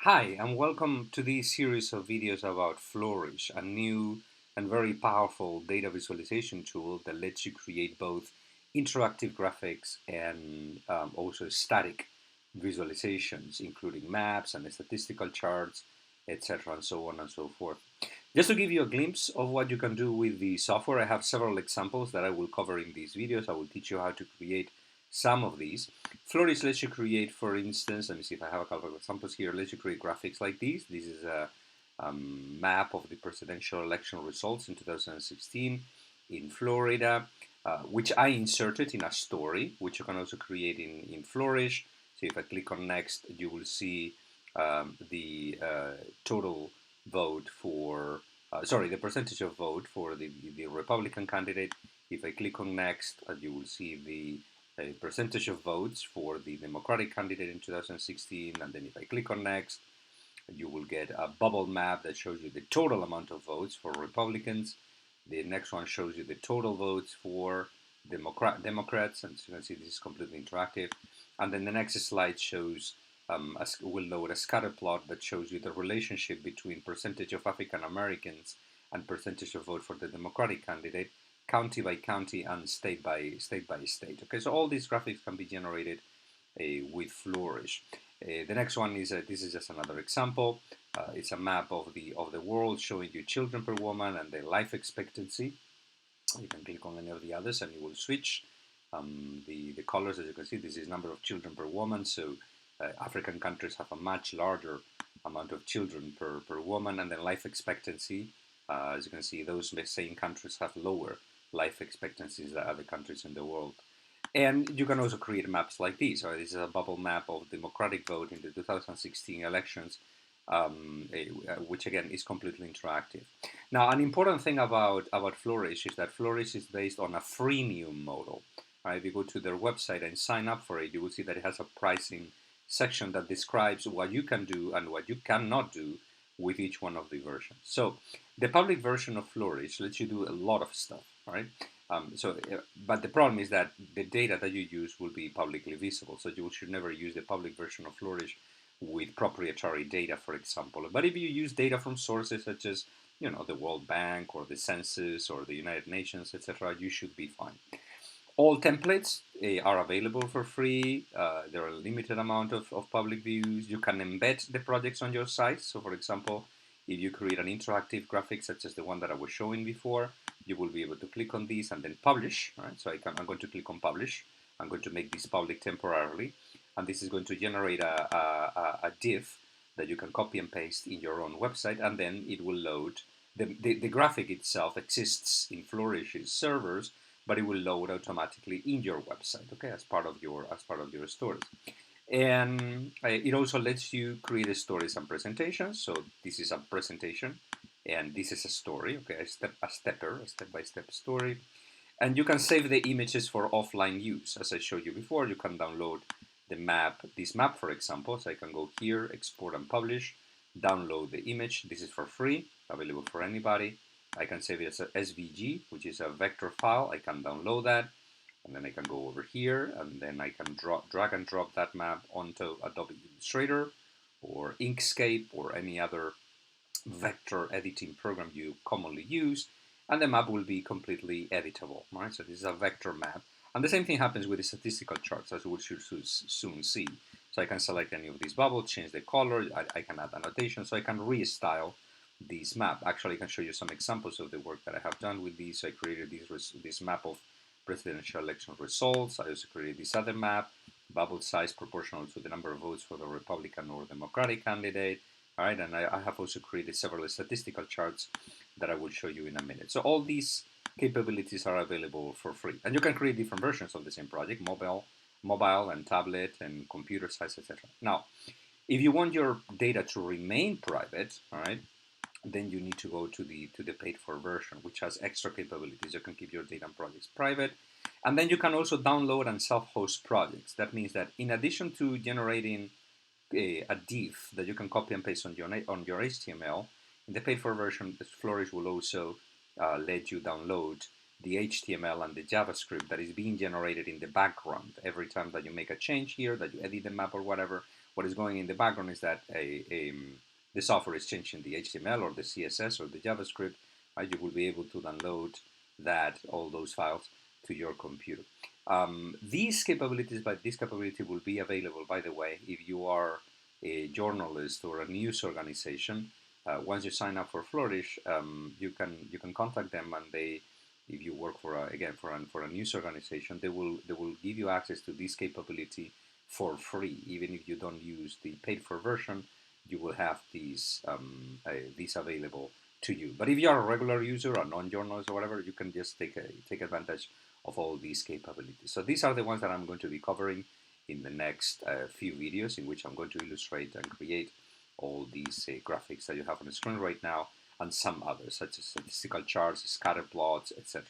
Hi, and welcome to this series of videos about Flourish, a new and very powerful data visualization tool that lets you create both interactive graphics and also static visualizations, including maps and statistical charts, etc., and so on and so forth. Just to give you a glimpse of what you can do with the software, I have several examples that I will cover in these videos. I will teach you how to create some of these. Flourish lets you create, for instance, let me see if I have a couple of examples here, lets you create graphics like these. This is a map of the presidential election results in 2016 in Florida, which I inserted in a story, which you can also create in Flourish. So if I click on next, you will see the total vote for, sorry, the percentage of vote for the Republican candidate. If I click on next, you will see the percentage of votes for the Democratic candidate in 2016. And then if I click on next, you will get a bubble map that shows you the total amount of votes for Republicans. The next one shows you the total votes for Democrats, and so you can see this is completely interactive. And then the next slide shows, will load a scatter plot that shows you the relationship between percentage of African Americans and percentage of vote for the Democratic candidate, county by county and state by state. Okay, so all these graphics can be generated with Flourish. The next one is this is just another example. It's a map of the world showing you children per woman and the life expectancy. You can click on any of the others and you will switch the colors. As you can see, this is number of children per woman. So African countries have a much larger amount of children per woman, and then life expectancy. As you can see, those same countries have lower life expectancies than other countries in the world. And you can also create maps like these. So this is a bubble map of Democratic vote in the 2016 elections, which again is completely interactive. Now, an important thing about Flourish is that Flourish is based on a freemium model. If you go to their website and sign up for it, you will see that it has a pricing section that describes what you can do and what you cannot do with each one of the versions. So the public version of Flourish lets you do a lot of stuff, right? But the problem is that the data that you use will be publicly visible. So you should never use the public version of Flourish with proprietary data, for example. But if you use data from sources such as, the World Bank or the Census or the United Nations, etc., you should be fine. All templates are available for free. There are a limited amount of public views. You can embed the projects on your site. So for example, if you create an interactive graphic such as the one that I was showing before, you will be able to click on these and then publish. Right? So I'm going to click on publish. I'm going to make this public temporarily. And this is going to generate a div that you can copy and paste in your own website, and then it will load. The graphic itself exists in Flourish's servers, but it will load automatically in your website, okay, as part of your stories. And it also lets you create stories and presentations. So this is a presentation, and this is a story, okay, a step-by-step story. And you can save the images for offline use. As I showed you before, you can download this map, for example. So I can go here, export and publish, download the image. This is for free, available for anybody. I can save it as a SVG, which is a vector file. I can download that, and then I can go over here, and then I can drag and drop that map onto Adobe Illustrator or Inkscape or any other vector editing program you commonly use, and the map will be completely editable, right? So this is a vector map. And the same thing happens with the statistical charts, as we should soon see. So I can select any of these bubbles, change the color, I can add annotation, so I can restyle this map. Actually, I can show you some examples of the work that I have done with these. So I created this map of presidential election results. I also created this other map, bubble size proportional to the number of votes for the Republican or Democratic candidate. All right, and I have also created several statistical charts that I will show you in a minute. So all these capabilities are available for free, and you can create different versions of the same project: mobile and tablet and computer size, etc. Now, if you want your data to remain private, all right, then you need to go to the paid for version, which has extra capabilities. You can keep your data and projects private, and then you can also download and self-host projects. That means that in addition to generating a div that you can copy and paste on your HTML, in the paid for version, Flourish will also let you download the HTML and the JavaScript that is being generated in the background every time that you make a change here, that you edit the map or whatever. what is going in the background is that the software is changing the HTML or the CSS or the JavaScript. Right? You will be able to download all those files to your computer. These capabilities, but this capability will be available, by the way, if you are a journalist or a news organization. Once you sign up for Flourish, you can contact them, and if you work for a news organization, they will give you access to this capability for free. Even if you don't use the paid for version, you will have these available to you. But if you are a regular user, a non-journalist or whatever, you can just take advantage of all these capabilities. So these are the ones that I'm going to be covering in the next few videos, in which I'm going to illustrate and create all these graphics that you have on the screen right now, and some others, such as statistical charts, scatter plots, etc.